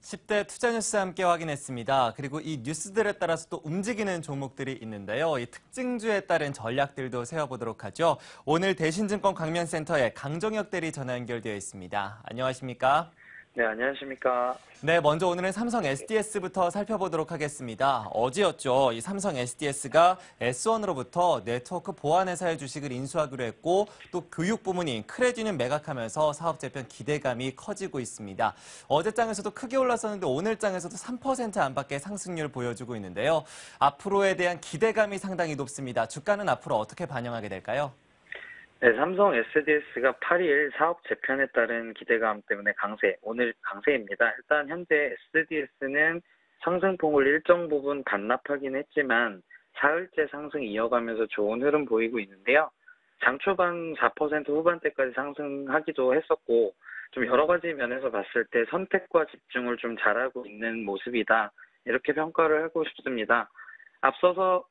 10대 투자 뉴스 함께 확인했습니다. 그리고 이 뉴스들에 따라서 또 움직이는 종목들이 있는데요. 이 특징주에 따른 전략들도 세워보도록 하죠. 오늘 대신증권 강면센터에 강정혁 대리 전화 연결되어 있습니다. 안녕하십니까? 네, 안녕하십니까. 네, 먼저 오늘은 삼성 SDS부터 살펴보도록 하겠습니다. 어제였죠. 이 삼성 SDS가 S1으로부터 네트워크 보안 회사의 주식을 인수하기로 했고 또 교육 부문인 크레디는 매각하면서 사업 재편 기대감이 커지고 있습니다. 어제 장에서도 크게 올랐었는데 오늘 장에서도 3% 안팎의 상승률 보여주고 있는데요. 앞으로에 대한 기대감이 상당히 높습니다. 주가는 앞으로 어떻게 반영하게 될까요? 네, 삼성 SDS가 8일 사업 재편에 따른 기대감 때문에 오늘 강세입니다. 일단 현재 SDS는 상승폭을 일정 부분 반납하긴 했지만 사흘째 상승 이어가면서 좋은 흐름 보이고 있는데요. 장 초반 4% 후반대까지 상승하기도 했었고, 좀 여러 가지 면에서 봤을 때 선택과 집중을 좀 잘하고 있는 모습이다. 이렇게 평가를 하고 싶습니다. 앞서서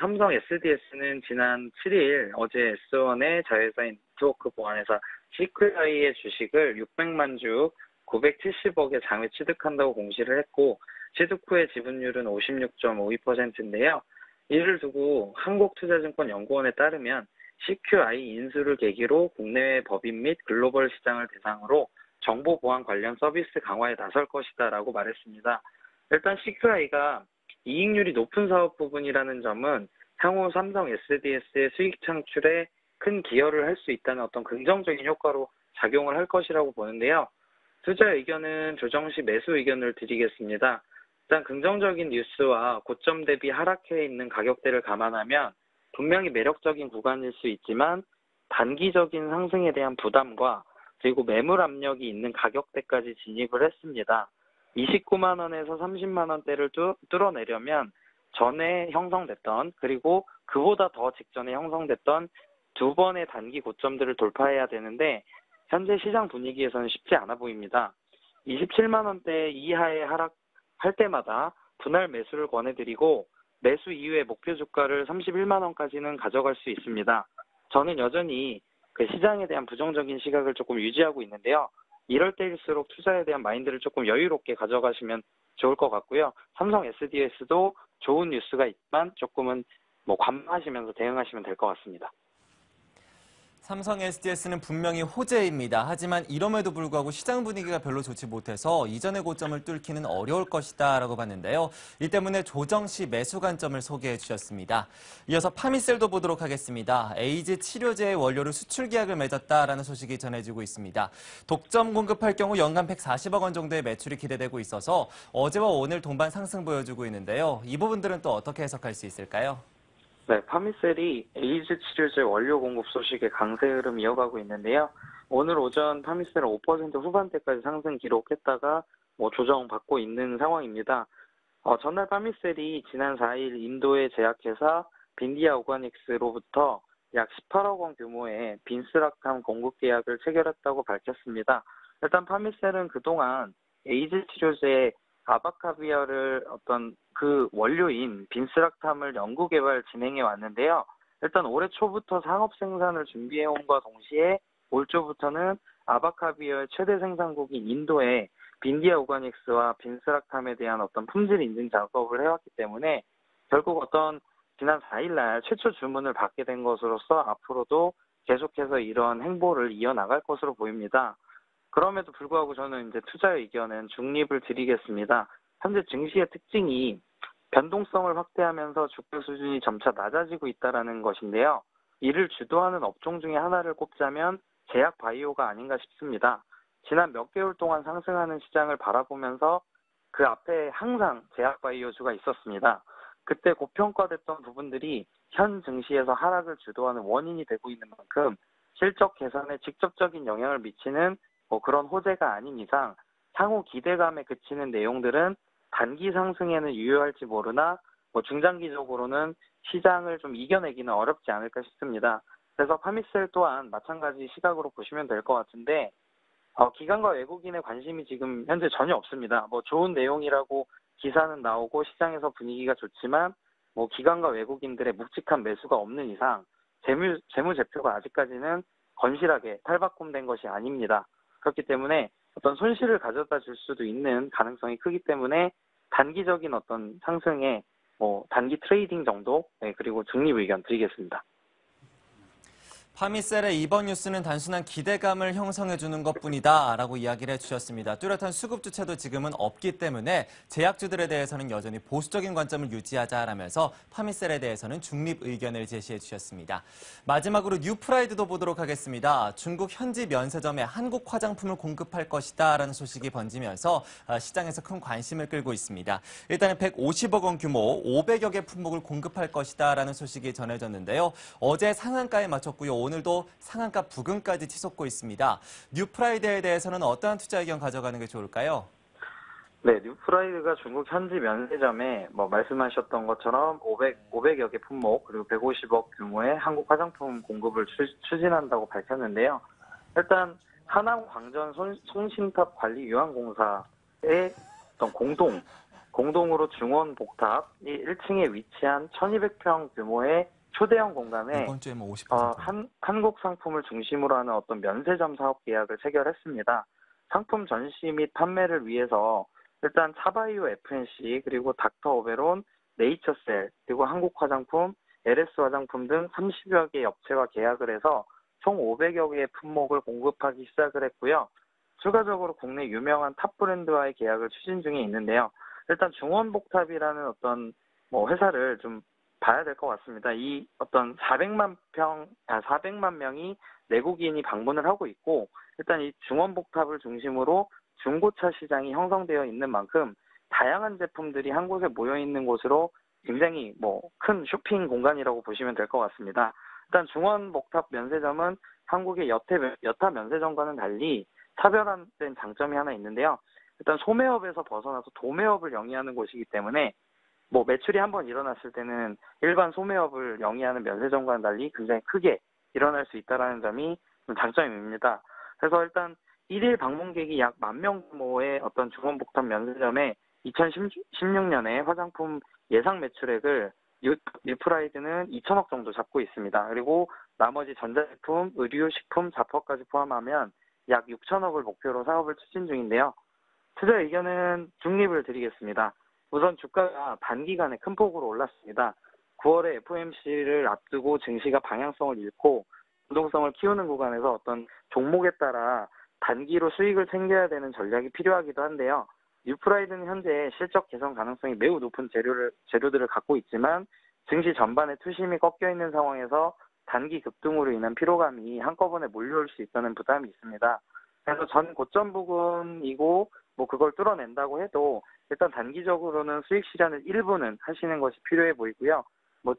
삼성 SDS는 지난 7일 어제 S1의 자회사인 네트워크 보안회사 시큐아이의 주식을 600만 주 970억에 장외 취득한다고 공시를 했고 취득 후의 지분율은 56.52%인데요. 이를 두고 한국투자증권연구원에 따르면 CQI 인수를 계기로 국내외 법인 및 글로벌 시장을 대상으로 정보 보안 관련 서비스 강화에 나설 것이다라고 말했습니다. 일단 CQI가 이익률이 높은 사업 부분이라는 점은 향후 삼성 SDS의 수익 창출에 큰 기여를 할 수 있다는 어떤 긍정적인 효과로 작용을 할 것이라고 보는데요. 투자 의견은 조정 시 매수 의견을 드리겠습니다. 일단 긍정적인 뉴스와 고점 대비 하락해 있는 가격대를 감안하면 분명히 매력적인 구간일 수 있지만 단기적인 상승에 대한 부담과 그리고 매물 압력이 있는 가격대까지 진입을 했습니다. 29만 원에서 30만 원대를 뚫어내려면 전에 형성됐던 그리고 그보다 더 직전에 형성됐던 두 번의 단기 고점들을 돌파해야 되는데 현재 시장 분위기에서는 쉽지 않아 보입니다. 27만 원대 이하에 하락할 때마다 분할 매수를 권해드리고 매수 이후에 목표 주가를 31만 원까지는 가져갈 수 있습니다. 저는 여전히 그 시장에 대한 부정적인 시각을 조금 유지하고 있는데요. 이럴 때일수록 투자에 대한 마인드를 조금 여유롭게 가져가시면 좋을 것 같고요. 삼성 SDS도 좋은 뉴스가 있지만 조금은 관망하시면서 대응하시면 될 것 같습니다. 삼성 SDS는 분명히 호재입니다. 하지만 이럼에도 불구하고 시장 분위기가 별로 좋지 못해서 이전의 고점을 뚫기는 어려울 것이다 라고 봤는데요. 이 때문에 조정 시 매수 관점을 소개해 주셨습니다. 이어서 파미셀도 보도록 하겠습니다. 에이즈 치료제의 원료로 수출 계약을 맺었다라는 소식이 전해지고 있습니다. 독점 공급할 경우 연간 140억 원 정도의 매출이 기대되고 있어서 어제와 오늘 동반 상승 보여주고 있는데요. 이 부분들은 또 어떻게 해석할 수 있을까요? 네, 파미셀이 에이즈 치료제 원료 공급 소식에 강세 흐름 이어가고 있는데요. 오늘 오전 파미셀은 5% 후반대까지 상승 기록했다가 조정받고 있는 상황입니다. 전날 파미셀이 지난 4일 인도의 제약회사 빈디아 오가닉스로부터 약 18억 원 규모의 빈스락탐 공급 계약을 체결했다고 밝혔습니다. 일단 파미셀은 그동안 에이즈 치료제 아바카비아를 어떤 그 원료인 빈스락탐을 연구 개발 진행해 왔는데요. 일단 올해 초부터 상업 생산을 준비해 온과 동시에 올 초부터는 아바카비아의 최대 생산국인 인도에 빈디아 오가닉스와 빈스락탐에 대한 어떤 품질 인증 작업을 해왔기 때문에 결국 지난 4일날 최초 주문을 받게 된 것으로서 앞으로도 계속해서 이러한 행보를 이어나갈 것으로 보입니다. 그럼에도 불구하고 저는 이제 투자 의견은 중립을 드리겠습니다. 현재 증시의 특징이 변동성을 확대하면서 주가 수준이 점차 낮아지고 있다는 것인데요. 이를 주도하는 업종 중에 하나를 꼽자면 제약 바이오가 아닌가 싶습니다. 지난 몇 개월 동안 상승하는 시장을 바라보면서 그 앞에 항상 제약 바이오주가 있었습니다. 그때 고평가됐던 부분들이 현 증시에서 하락을 주도하는 원인이 되고 있는 만큼 실적 개선에 직접적인 영향을 미치는 그런 호재가 아닌 이상 향후 기대감에 그치는 내용들은 단기 상승에는 유효할지 모르나 중장기적으로는 시장을 좀 이겨내기는 어렵지 않을까 싶습니다. 그래서 파미셀 또한 마찬가지 시각으로 보시면 될 것 같은데 기관과 외국인의 관심이 지금 현재 전혀 없습니다. 좋은 내용이라고 기사는 나오고 시장에서 분위기가 좋지만 기관과 외국인들의 묵직한 매수가 없는 이상 재무제표가 아직까지는 건실하게 탈바꿈된 것이 아닙니다. 그렇기 때문에 어떤 손실을 가져다 줄 수도 있는 가능성이 크기 때문에 단기적인 어떤 상승에 단기 트레이딩 정도, 네, 그리고 중립 의견 드리겠습니다. 파미셀의 이번 뉴스는 단순한 기대감을 형성해주는 것뿐이다 라고 이야기를 해주셨습니다. 뚜렷한 수급 주체도 지금은 없기 때문에 제약주들에 대해서는 여전히 보수적인 관점을 유지하자라면서 파미셀에 대해서는 중립 의견을 제시해 주셨습니다. 마지막으로 뉴프라이드도 보도록 하겠습니다. 중국 현지 면세점에 한국 화장품을 공급할 것이다 라는 소식이 번지면서 시장에서 큰 관심을 끌고 있습니다. 일단은 150억 원 규모 500여 개 품목을 공급할 것이다 라는 소식이 전해졌는데요. 어제 상한가에 맞췄고요. 오늘도 상한가 부근까지 치솟고 있습니다. 뉴프라이드에 대해서는 어떠한 투자 의견 가져가는 게 좋을까요? 네, 뉴프라이드가 중국 현지 면세점에 말씀하셨던 것처럼 500여 개 품목 그리고 150억 규모의 한국 화장품 공급을 추진한다고 밝혔는데요. 일단 하남 광전 송신탑 관리유한공사의 어떤 공동으로 중원 복탑이 1층에 위치한 1200평 규모의 초대형 공간에 이번 주에 50%. 한국 상품을 중심으로 하는 어떤 면세점 사업 계약을 체결했습니다. 상품 전시 및 판매를 위해서 일단 차바이오 FNC 그리고 닥터 오베론, 네이처셀 그리고 한국 화장품, LS 화장품 등 30여 개 업체와 계약을 해서 총 500여 개의 품목을 공급하기 시작을 했고요. 추가적으로 국내 유명한 탑 브랜드와의 계약을 추진 중에 있는데요. 일단 중원복탑이라는 어떤 회사를 좀 봐야 될 것 같습니다. 이 어떤 400만 명이 내국인이 방문을 하고 있고, 일단 이 중원복탑을 중심으로 중고차 시장이 형성되어 있는 만큼 다양한 제품들이 한 곳에 모여 있는 곳으로 굉장히 큰 쇼핑 공간이라고 보시면 될 것 같습니다. 일단 중원복탑 면세점은 한국의 여타 면세점과는 달리 차별화된 장점이 하나 있는데요. 일단 소매업에서 벗어나서 도매업을 영위하는 곳이기 때문에 매출이 한번 일어났을 때는 일반 소매업을 영위하는 면세점과는 달리 굉장히 크게 일어날 수 있다는 점이 장점입니다. 그래서 일단 1일 방문객이 약 10,000명 규모의 어떤 중원복탑 면세점에 2016년에 화장품 예상 매출액을 뉴프라이드는 2천억 정도 잡고 있습니다. 그리고 나머지 전자제품, 의류, 식품, 잡화까지 포함하면 약 6천억을 목표로 사업을 추진 중인데요. 투자 의견은 중립을 드리겠습니다. 우선 주가가 단기간에 큰 폭으로 올랐습니다. 9월에 FOMC를 앞두고 증시가 방향성을 잃고 변동성을 키우는 구간에서 어떤 종목에 따라 단기로 수익을 챙겨야 되는 전략이 필요하기도 한데요. 뉴프라이드는 현재 실적 개선 가능성이 매우 높은 재료들을 갖고 있지만 증시 전반에 투심이 꺾여 있는 상황에서 단기 급등으로 인한 피로감이 한꺼번에 몰려올 수 있다는 부담이 있습니다. 그래서 전 고점 부근이고 그걸 뚫어낸다고 해도 일단 단기적으로는 수익 실현을 일부는 하시는 것이 필요해 보이고요.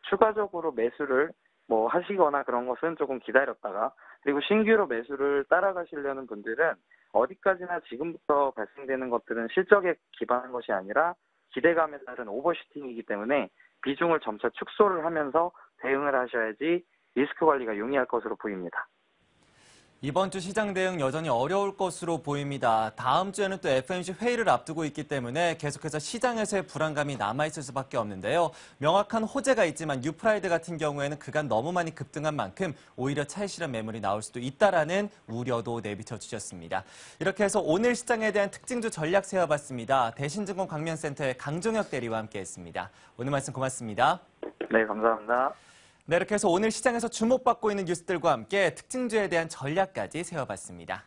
추가적으로 매수를 하시거나 그런 것은 조금 기다렸다가, 그리고 신규로 매수를 따라가시려는 분들은 어디까지나 지금부터 발생되는 것들은 실적에 기반한 것이 아니라 기대감에 따른 오버슈팅이기 때문에 비중을 점차 축소를 하면서 대응을 하셔야지 리스크 관리가 용이할 것으로 보입니다. 이번 주 시장 대응 여전히 어려울 것으로 보입니다. 다음 주에는 또 FOMC 회의를 앞두고 있기 때문에 계속해서 시장에서의 불안감이 남아있을 수밖에 없는데요. 명확한 호재가 있지만 뉴프라이드 같은 경우에는 그간 너무 많이 급등한 만큼 오히려 차익 실현 매물이 나올 수도 있다라는 우려도 내비쳐 주셨습니다. 이렇게 해서 오늘 시장에 대한 특징주 전략 세워봤습니다. 대신증권 광명센터의 강종혁 대리와 함께했습니다. 오늘 말씀 고맙습니다. 네, 감사합니다. 네, 이렇게 해서 오늘 시장에서 주목받고 있는 뉴스들과 함께 특징주에 대한 전략까지 세워봤습니다.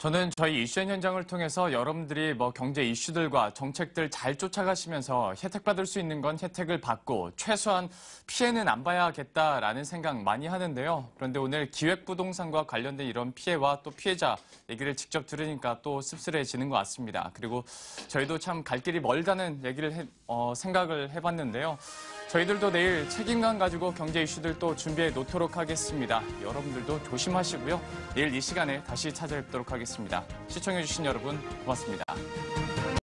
저는 저희 이슈엔 현장을 통해서 여러분들이 경제 이슈들과 정책들 잘 쫓아가시면서 혜택받을 수 있는 건 혜택을 받고 최소한 피해는 안 봐야겠다라는 생각 많이 하는데요. 그런데 오늘 기획부동산과 관련된 이런 피해와 또 피해자 얘기를 직접 들으니까 또 씁쓸해지는 것 같습니다. 그리고 저희도 참 갈 길이 멀다는 얘기를 생각을 해봤는데요. 저희들도 내일 책임감 가지고 경제 이슈들 또 준비해 놓도록 하겠습니다. 여러분들도 조심하시고요. 내일 이 시간에 다시 찾아뵙도록 하겠습니다. 하겠습니다. 시청해주신 여러분 고맙습니다.